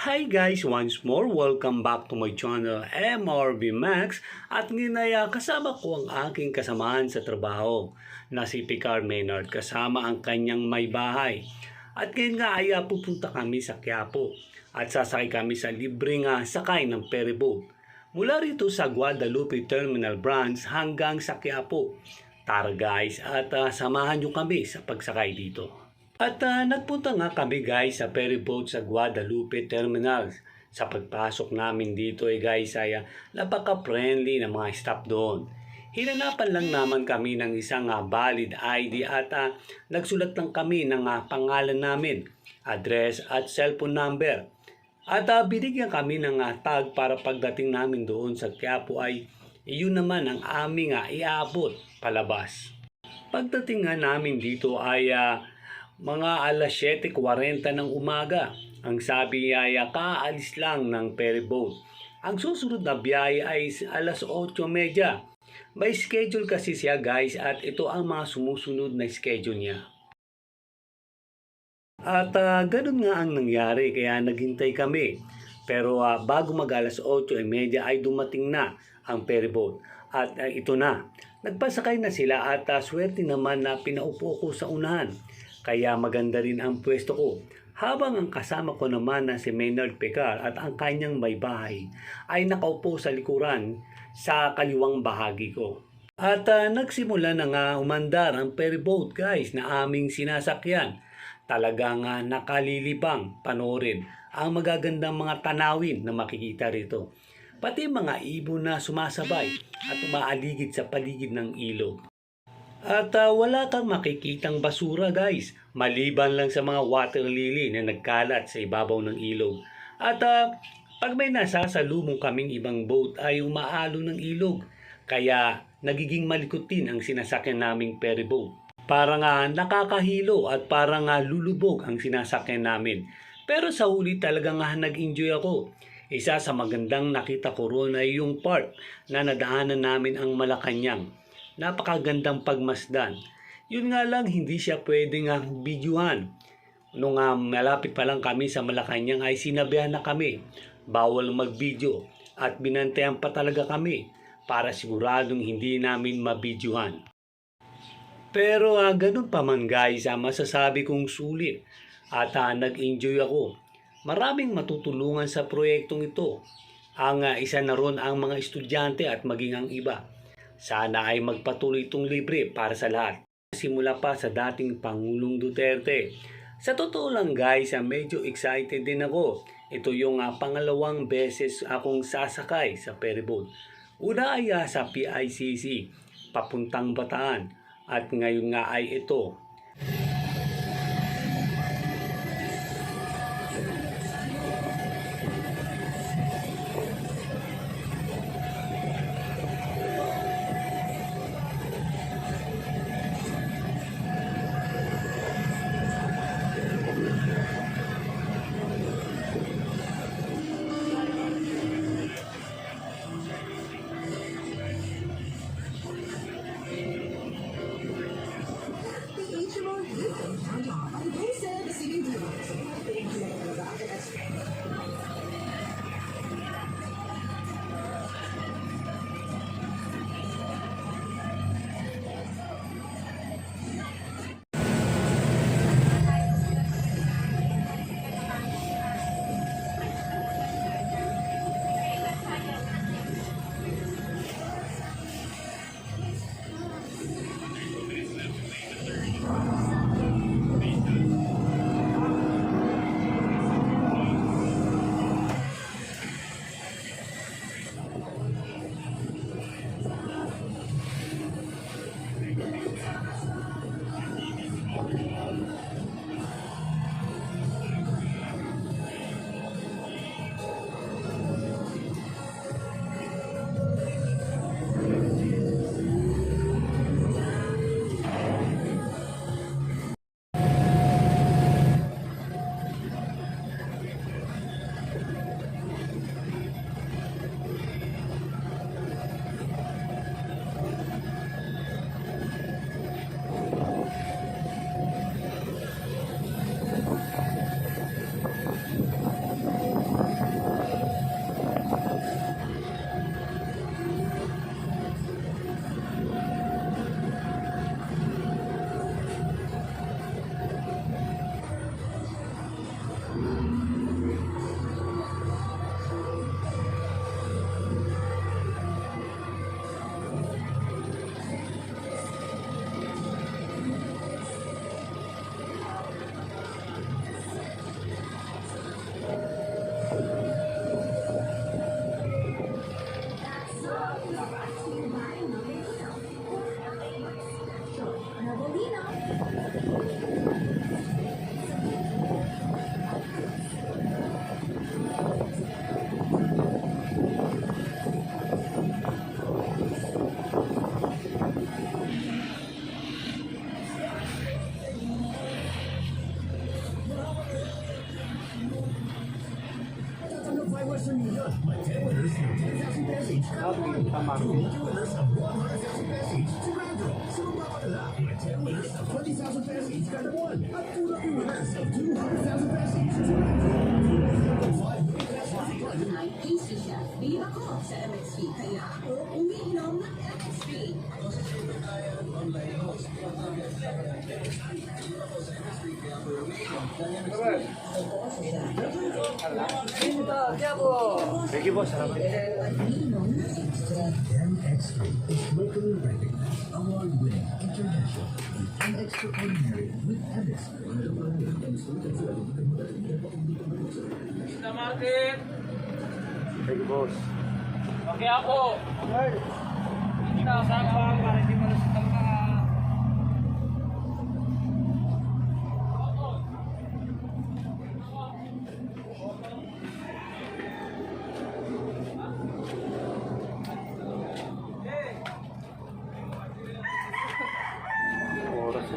Hi guys! Once more, welcome back to my channel MRB Max at ngayon ay kasama ko ang aking kasamahan sa trabaho na si Picar Maynard kasama ang kanyang may bahay. At ngayon nga ay pupunta kami sa Quiapo at sasakay kami sa libreng sakay ng ferryboat mula rito sa Guadalupe Terminal Branch hanggang sa Quiapo. Tara guys at samahan nyo kami sa pagsakay dito. At nagpunta nga kami guys sa ferryboat sa Guadalupe Terminal. Sa pagpasok namin dito guys ay napaka-friendly ng mga staff doon. Hinanapan lang naman kami ng isang valid ID at nagsulat lang kami ng pangalan namin, address at cellphone number. At binigyan kami ng tag para pagdating namin doon sa Quiapo ay iyon naman ang aming iaabot palabas. Pagdating nga namin dito ay mga alas 7:40 ng umaga. Ang sabi ay kaalis lang ng ferryboat. Ang susunod na biyahe ay alas 8:30. May schedule kasi siya guys at ito ang mga sumusunod na schedule niya. At ganun nga ang nangyari kaya naghintay kami. Pero bago mag alas 8:30 ay dumating na ang ferryboat. At ito na. Nagpasakay na sila at swerte naman na pinaupo ko sa unahan. Kaya maganda rin ang pwesto ko. Habang ang kasama ko naman na si Maynard Picar at ang kanyang may bahay ay nakaupo sa likuran sa kaliwang bahagi ko. At nagsimula na nga umandar ang ferryboat guys na aming sinasakyan. Talagang nakalilibang panoorin ang magagandang mga tanawin na makikita rito. Pati mga ibon na sumasabay at umaaligid sa paligid ng ilog. At wala kang makikitang basura guys, maliban lang sa mga water lily na nagkalat sa ibabaw ng ilog. At pag may nasasalubong kaming ibang boat ay umaalo ng ilog, kaya nagiging malikutin ang sinasakyan naming ferryboat. Parang nakakahilo at parang lulubog ang sinasakyan namin. Pero sa huli talagang nag-enjoy ako. Isa sa magandang nakita ko roon ay yung part na nadaanan namin ang Malacanang. Napakagandang pagmasdan. Yun nga lang hindi siya pwedeng videohan. Nung malapit pa lang kami sa Malacanang ay sinabihan na kami. Bawal mag-video at binantayan pa talaga kami para siguradong hindi namin mabidyohan. Pero ganun pa man guys, masasabi kong sulit at nag-enjoy ako. Maraming matutulungan sa proyektong ito. Ang isa na ron ang mga estudyante at maging ang iba. Sana ay magpatuloy itong libre para sa lahat. Simula pa sa dating Pangulong Duterte. Sa totoo lang guys, medyo excited din ako. Ito yung pangalawang beses akong sasakay sa ferryboat. Una ay sa PICC, papuntang Bataan. At ngayon nga ay ito. Ay pastry chef. Bili ako sa MXP. Kaya ako umiinom ng MXP. Thank you, boss. Salamat. MX3 is locally rated, award-winning, international, and extraordinary with Abbott. Sa market. Thank you, boss. Okay ako. Hindi na kasama para hindi malusot ang mga... Oras.